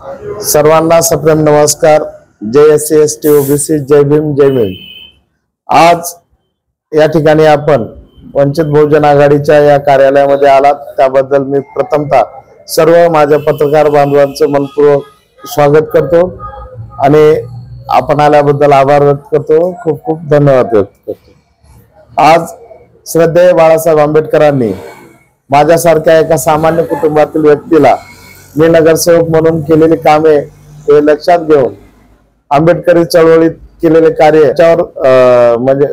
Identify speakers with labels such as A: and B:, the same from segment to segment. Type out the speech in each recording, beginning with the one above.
A: सर्वांना सप्रेम नमस्कार। जय SC ST OBC, जय भीम जय भीम। आज या ठिकाणी आपण वंचित बहुजन आघाडीच्या या कार्यालयामध्ये आलात त्याबद्दल मी प्रथमतः सर्व माझ्या पत्रकार बांधवांचं मनपूर्वक स्वागत करतो आणि आपण आल्याबद्दल आभार व्यक्त करतो। खूप खूप धन्यवाद व्यक्त करतो। आज श्रद्धेय बाळासाहेब आंबेडकरांनी माझ्यासारख्या एका सामान्य कुटुंबातील व्यक्तीला मी नगरसेवक म्हणून केलेली कामे हे लक्षात घेऊन आंबेडकरी चळवळीत केलेले कार्य याच्यावर म्हणजे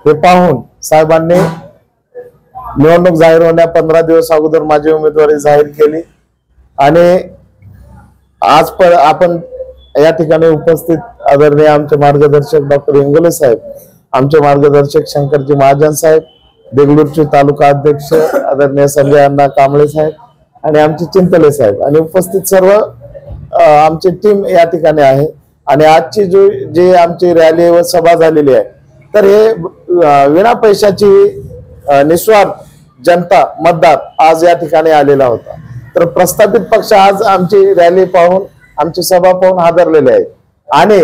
A: हे पाहून साहेबांनी निवडणूक जाहीर होण्या 15 दिवस अगोदर माझी उमेदवारी जाहीर केली आणि आज आपण या ठिकाणी उपस्थित आदरणीय आमचे मार्गदर्शक डॉक्टर इंगोले साहेब, आमचे मार्गदर्शक शंकरजी महाजन साहेब, देगलूरचे तालुका अध्यक्ष आदरणीय संजय अण्णा कांबळे साहेब आणि आमचे चिंतले साहेब आणि उपस्थित सर्व आमची टीम या ठिकाणी आहे। आणि आजची जी आमची रॅली व सभा झालेली आहे तर हे विना पैशाची निस्वार्थ जनता मतदार आज या ठिकाणी आलेला होता। तर प्रस्थापित पक्ष आज आमची रॅली पाहून आमची सभा पाहून हादरलेले आहे आणि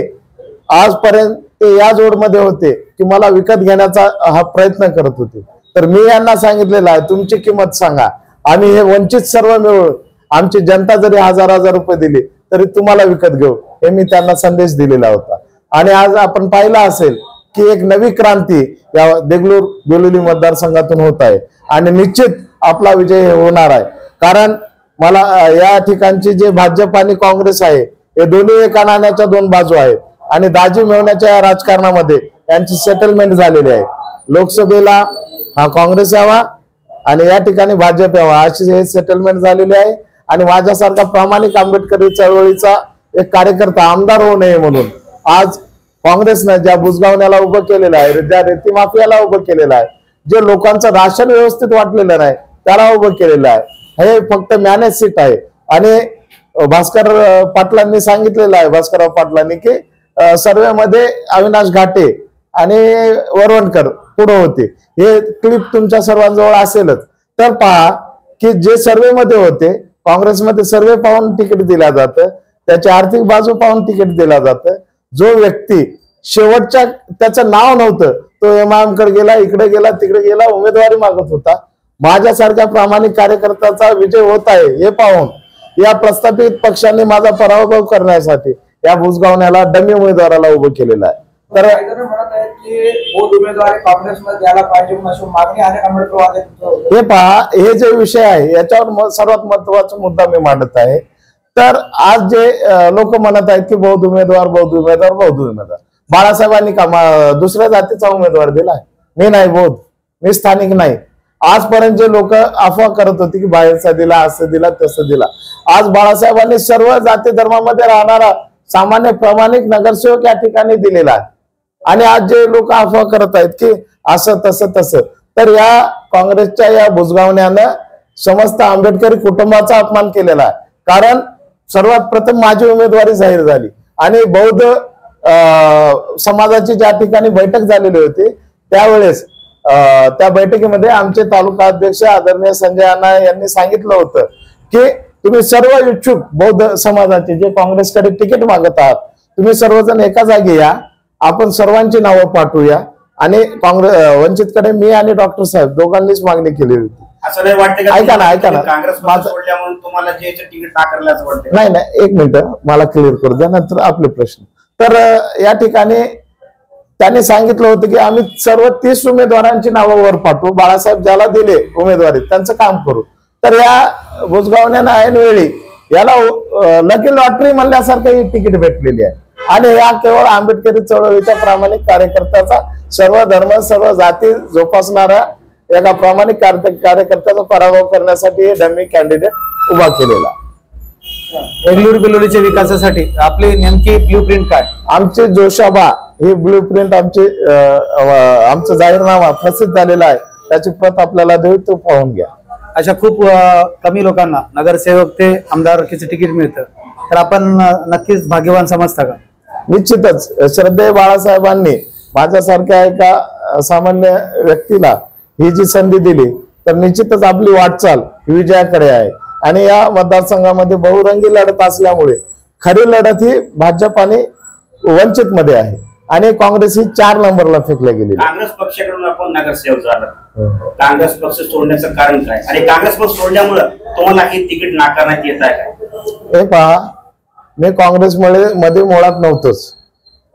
A: आजपर्यंत ते या जोडमध्ये होते की मला विकत घेण्याचा हा प्रयत्न करत होते। तर मी यांना सांगितलेलं आहे तुमची किंमत सांगा, आम्ही हे वंचित सर्व मिळून आमची जनता जरी हजार रुपये दिली तरी तुम्हाला विकत घेऊ, हे मी त्यांना संदेश दिलेला होता। आणि आज आपण पाहिलं असेल की एक नवी क्रांती या देगलूर बेलोली मतदारसंघातून होत आहे आणि निश्चित आपला विजय होणार आहे। कारण मला या ठिकाणची जे भाजप आणि काँग्रेस आहे हे दोन्ही एका नाण्याच्या दोन बाजू आहेत आणि दाजी मिळवण्याच्या या राजकारणामध्ये यांची सेटलमेंट झालेली आहे। लोकसभेला हा काँग्रेस यावा आणि या ठिकाणी भाजप यावा अशी हे सेटलमेंट झालेली आहे। आणि माझ्यासारखा प्रामाणिक आंबेडकरी चळवळीचा एक कार्यकर्ता आमदार होऊ नये म्हणून आज काँग्रेसने ज्या बुजगावण्याला उभं केलेलं आहे, ज्या रेती माफियाला उभं केलेलं आहे, जे लोकांचं राशन व्यवस्थित वाटलेलं नाही त्याला उभं केलेलं आहे, हे फक्त मॅनेज सीट आहे। आणि भास्कर पाटलांनी सांगितलेलं आहे, भास्करराव पाटलांनी की सर्वे मध्ये अविनाश घाटे आणि वरवणकर पुढे होते, हे क्लिप तुमच्या सर्वांजवळ असेलच। तर पहा की जे सर्वे मध्ये होते काँग्रेसमध्ये सर्वे पाहून तिकीट दिलं जातं, त्याची आर्थिक बाजू पाहून तिकीट दिलं जातं। जो व्यक्ती शेवटच्या त्याचं नाव नव्हतं तो MIM कडे गेला, इकडे गेला, तिकडे गेला, उमेदवारी मागत होता। माझ्यासारख्या प्रामाणिक कार्यकर्त्याचा विजय होत आहे हे पाहून या प्रस्थापित पक्षांनी माझा पराभव करण्यासाठी या बुजगावण्याला डमी उमेदवाराला उभं केलेलं आहे। तर हे पहा, हे जे विषय आहे याच्यावर सर्वात महत्वाचा मुद्दा मी मांडत आहे। तर आज जे लोक म्हणत आहेत की बौद्ध उमेदवार बाळासाहेबांनी का दुसऱ्या जातीचा उमेदवार दिलाय? मी नाही बौद्ध, मी स्थानिक नाही। आजपर्यंत जे लोक अफवा करत होते की बाहेरचा दिला, असं दिला, तसं दिला, आज बाळासाहेबांनी सर्व जाती धर्मामध्ये राहणारा सामान्य प्रामाणिक नगरसेवक या ठिकाणी दिलेला आहे। आणि आज जे लोक अफवा करत आहेत की असं तसं तर या काँग्रेसच्या या बुजगावण्यानं समस्त आंबेडकरी कुटुंबाचा अपमान केलेला आहे। कारण सर्वात प्रथम माझी उमेदवारी जाहीर झाली आणि बौद्ध समाजाची ज्या ठिकाणी बैठक झालेली होती त्यावेळेस त्या बैठकीमध्ये आमचे तालुका अध्यक्ष आदरणीय संजय अण्णा यांनी सांगितलं होतं की तुम्ही सर्व इच्छुक बौद्ध समाजाचे जे काँग्रेसकडे तिकीट मागत आहात तुम्ही सर्वजण एका जागी या, आपण सर्वांची नावं पाठवूया। आणि वंचितकडे मी आणि डॉक्टर साहेब दोघांनीच मागणी केली होती।
B: असं नाही वाटतं का?
A: ऐका ना
B: तुम्हाला जे तिकीट नाकारल्याच वाटतं?
A: नाही, एक मिनिट मला क्लिअर करू द्या नंतर आपले प्रश्न। तर या ठिकाणी त्यांनी सांगितलं होतं की आम्ही सर्व 30 उमेदवारांची नावं वर पाठवू, बाळासाहेब ज्याला दिले उमेदवारी त्यांचं काम करू। तर या बुजगावण्यानं ऐनवेळी याला लकी लॉटरी म्हणल्यासारखं ही तिकीट भेटलेली आहे। आणि या केवळ आंबेडकरी चळवळीच्या प्रामाणिक कार्यकर्त्याचा, सर्व धर्म सर्व जाती जोपासणारा एका प्रामाणिक कार्यकर्त्याचा पराभव करण्यासाठी हे डमी कॅन्डिडेट उभा केलेला।
C: देगलूर बेलोलीच्या विकासासाठी आपली नेमकी ब्लूप्रिंट काय?
A: आमचे जोशाबा ही ब्लूप्रिंट आमचं जाहीरनामा प्रसिद्ध झालेला आहे, त्याची प्रत आपल्याला देऊ, तो पाहून घ्या।
C: अशा खूप कमी लोकांना नगरसेवक ते आमदारकीचे तिकीट मिळतं, तर आपण नक्कीच भाग्यवान समजता का?
A: निश्चितच श्रद्धेय बाळासाहेबांनी माझ्यासारख्या एका सामान्य व्यक्तीला ही जी संधी दिली तर निश्चितच आपली वाटचाल विजयाकडे आहे। आणि या मतदारसंघामध्ये बहुरंगी लढत असल्यामुळे खरी लढत ही भाजप आणि वंचित मध्ये आहे आणि काँग्रेस ही 4 नंबरला फेकल्या गेली.
B: काँग्रेस पक्षाकडून आपण नगरसेवक झाला, काँग्रेस पक्ष सोडण्याचं कारण काय आणि काँग्रेस पक्ष सोडल्यामुळे तुम्हाला हे तिकीट नाकारण्यात येत आहे काय?
A: हे पहा, मी काँग्रेसमध्ये मुळात नव्हतोच.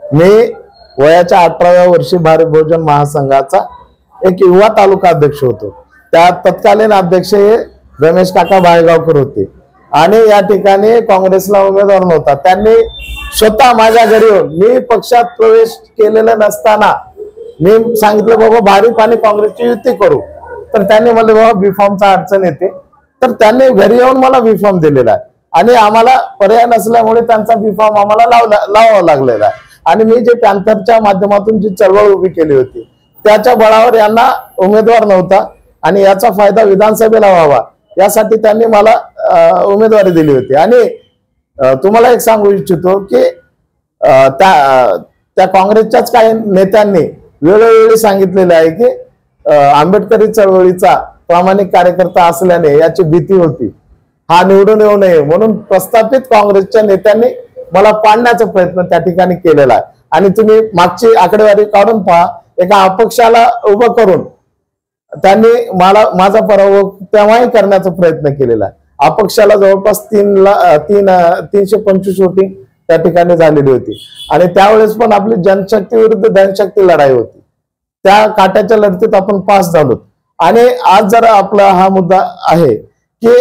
A: मी वयाच्या 18व्या वर्षी भारत बहुजन महासंघाचा एक युवा तालुका अध्यक्ष होतो. त्या तत्कालीन अध्यक्ष हे रमेश काका बाळगावकर होते आणि या ठिकाणी काँग्रेसला उमेदवार नव्हता. त्यांनी स्वतः माझ्या घरी येऊन, मी पक्षात प्रवेश केलेला नसताना मी सांगितलं बाबा भारिप आणि काँग्रेसची युती करू, तर त्यांनी म्हणले बाबा बी फॉर्मचा अडचण येते, तर त्यांनी घरी येऊन मला बी फॉर्म दिलेला आहे आणि आम्हाला पर्याय नसल्यामुळे त्यांचा बी फॉर्म आम्हाला लावावा लागलेला आहे. आणि मी जे पॅन्थरच्या माध्यमातून जी चळवळ उभी केली होती त्याच्या बळावर यांना उमेदवार नव्हता आणि याचा फायदा विधानसभेला व्हावा यासाठी त्यांनी मला उमेदवारी दिली होती. आणि तुम्हाला एक सांगू इच्छितो की त्या काँग्रेसच्याच काही नेत्यांनी वेळोवेळी सांगितलेलं आहे की आंबेडकरी चळवळीचा प्रामाणिक कार्यकर्ता असल्याने याची भीती होती, हा निवडून येऊ नये म्हणून प्रस्थापित काँग्रेसच्या नेत्यांनी मला पाडण्याचा प्रयत्न त्या ठिकाणी केलेला आहे. आणि तुम्ही मागची आकडेवारी काढून पहा, एका अपक्षाला उभं करून त्यांनी माझा पराभव तेव्हाही करण्याचा प्रयत्न केलेला आहे. अपक्षाला जवळपास 325 वोटिंग त्या ठिकाणी झालेली होती आणि त्यावेळेस पण आपली जनशक्ती विरुद्ध धनशक्ती लढाई होती. त्या काट्याच्या लढतीत आपण पास झालो. आणि आज जर आपला हा मुद्दा आहे की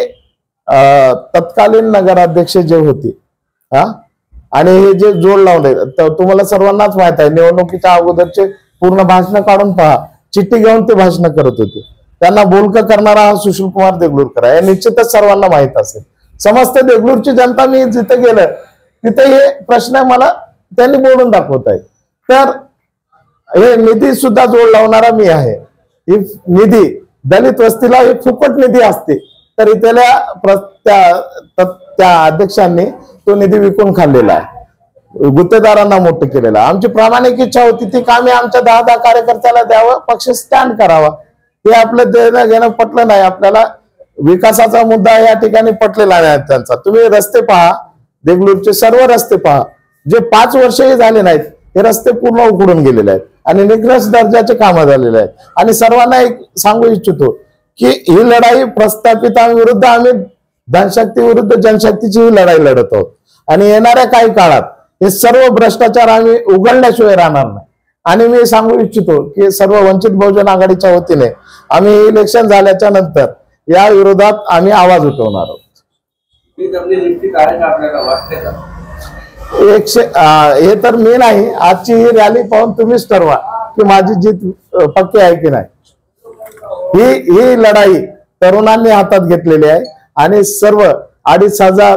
A: तत्कालीन नगराध्यक्ष जे होते आणि हे जे जोड लावले, तुम्हाला सर्वांनाच माहित आहे, निवडणुकीच्या अगोदरचे पूर्ण भाषण काढून पहा, चिठ्ठी घेऊन ते भाषण करत होते. त्यांना बोलकं करणारा हा सुशील कुमार देगलूरकर आहे, हे निश्चितच सर्वांना माहित असेल. समस्त देगलूरची जनता, मी जिथे गेलं तिथे हे प्रश्न मला त्यांनी बोलून दाखवत आहे. तर हे निधी सुद्धा जोड लावणारा मी आहे. ही निधी दलित वस्तीला ही फुकट निधी असते, तर त्या अध्यक्षांनी तो निधी विकून खाल्लेला आहे, गुत्तेदारांना मोठं केलेलं आहे. आमची प्रामाणिक इच्छा होती ती कामे आमच्या 10 कार्यकर्त्याला द्यावं, पक्ष स्टँड करावा. हे आपलं देणं घेणं पटलं नाही. आपल्याला विकासाचा मुद्दा या ठिकाणी पटलेला नाही त्यांचा. तुम्ही रस्ते पहा, देगलूरचे सर्व रस्ते पहा, जे 5 वर्षही झाले नाहीत हे रस्ते पूर्ण उखडून गेलेले आहेत आणि निकृष्ट दर्जाचे कामं झालेले आहेत. आणि सर्वांना एक सांगू इच्छितो की ही लढाई प्रस्थापितांविरुद्ध, आम्ही धनशक्ती विरुद्ध जनशक्तीची ही लढाई लढत आहोत आणि येणाऱ्या काही काळात हे सर्व भ्रष्टाचार आम्ही उघडल्याशिवाय राहणार नाही. आणि मी सांगू इच्छितो की सर्व वंचित बहुजन आघाडीच्या वतीने आम्ही इलेक्शन झाल्याच्या नंतर या विरोधात आम्ही आवाज उठवणार आहोत. हे तर मी नाही, आजची ही रॅली पाहून तुम्हीच ठरवा की माझी जीत पक्की आहे की नाही. ही लढाई तरुणांनी हातात घेतलेली आहे आणि सर्व 2,500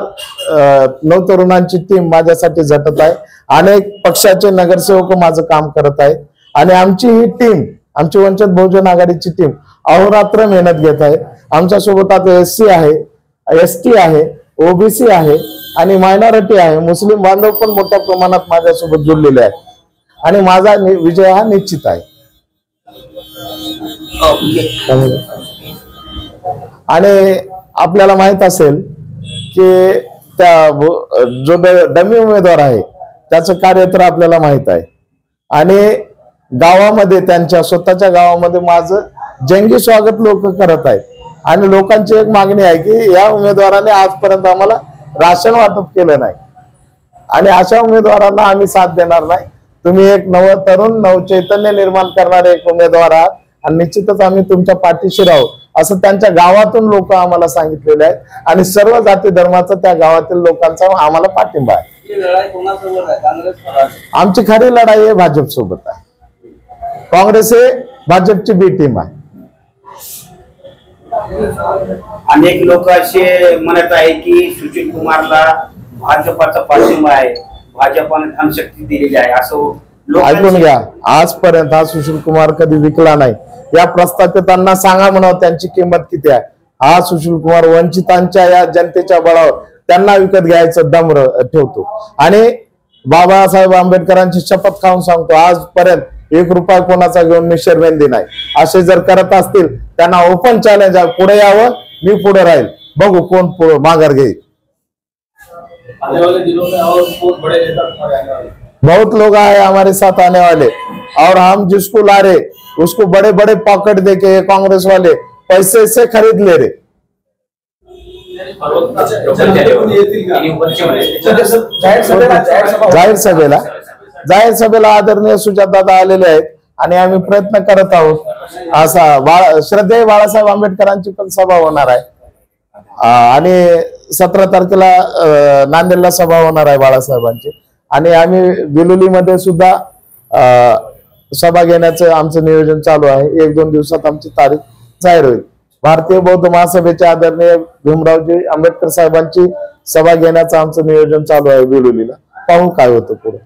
A: नवतरुणांची टीम माझ्यासाठी झटत आहे. अनेक पक्षाचे नगरसेवक माझं काम करत आहे आणि आमची ही टीम, आमची वंचित बहुजन आघाडीची टीम अहोरात्र मेहनत घेत आहे. आमच्या सोबत आता SC आहे, ST आहे, OBC आहे आणि मायनॉरिटी आहे. मुस्लिम बांधव पण मोठ्या प्रमाणात माझ्यासोबत जोडलेले आहेत आणि माझा विजय हा निश्चित आहे. आणि आपल्याला माहित असेल की त्या जो डमी उमेदवार आहे त्याचं कार्य तर आपल्याला माहित आहे आणि गावामध्ये, त्यांच्या स्वतःच्या गावामध्ये माझं जंगी स्वागत लोक करत आहेत. आणि लोकांची एक मागणी आहे की या उमेदवाराने आजपर्यंत आम्हाला राशन वाटप केलं नाही आणि अशा उमेदवारांना आम्ही साथ देणार नाही. तुम्ही एक तरुण नवचैतन्य निर्माण करणारे एक उमेदवार आहात आणि निश्चितच आम्ही तुमच्या पाठीशी राहू असं त्यांच्या गावातून लोक आम्हाला सांगितलेले आहेत आणि सर्व जाती धर्माचा त्या गावातील लोकांचा आम्हाला पाठिंबा आहे. आमची खरी लढाई हे भाजप सोबत आहे. काँग्रेस हे भाजपची बी टीम आहे.
B: अनेक लोक असे म्हणत आहे की सुशील कुमारला भाजपाचा पाठिंबा आहे, भाजपाने धनशक्ती दिलेली आहे असं
A: ऐकून घ्या. आजपर्यंत हा सुशील कुमार कधी विकला नाही. या प्रस्थापितांना सांगा म्हणावं त्यांची किंमत किती आहे. हा सुशील कुमार वंचितांच्या या जनतेच्या बळावर त्यांना विकत घ्यायचं दम ठेवतो आणि बाबासाहेब आंबेडकरांची शपथ खाऊन सांगतो आजपर्यंत 1 रुपया कोणाचा घेऊन मी शर्मेंदी नाही. असे जर करत असतील त्यांना ओपन चॅलेंज आहे, पुढे यावं, मी पुढे राहील. बघू कोण माघार घेईल।
D: आने वाले दिनों में और बहुत बड़े नेता तुम्हारे आने वाले।
A: बहुत लोग आए हमारे साथ आने वाले, और हम जिसको ला रहे उसको बड़े बड़े पॉकेट देके ये कांग्रेस वाले पैसे से खरीद ले रहे। जाहीर सभेला आदरणीय सुजातदादा आलेले आहेत आणि आम्ही प्रयत्न करत आहोत। असा श्रद्धेय बाळासाहेब आंबेडकरांची पण सभा होणार आहे आणि 17 तारखेला नांदेडला सभा होणार आहे बाळासाहेबांची, आणि आम्ही बिलोलीमध्ये सुद्धा सभा घेण्याचं आमचं नियोजन चालू आहे। 1-2 दिवसात आमची तारीख जाहीर होईल। भारतीय बौद्ध महासभेचे आदरणीय भीमरावजी आंबेडकर साहेबांची सभा घेण्याचं आमचं नियोजन चालू आहे बिलोलीला। पाहू काय होतं पुढे।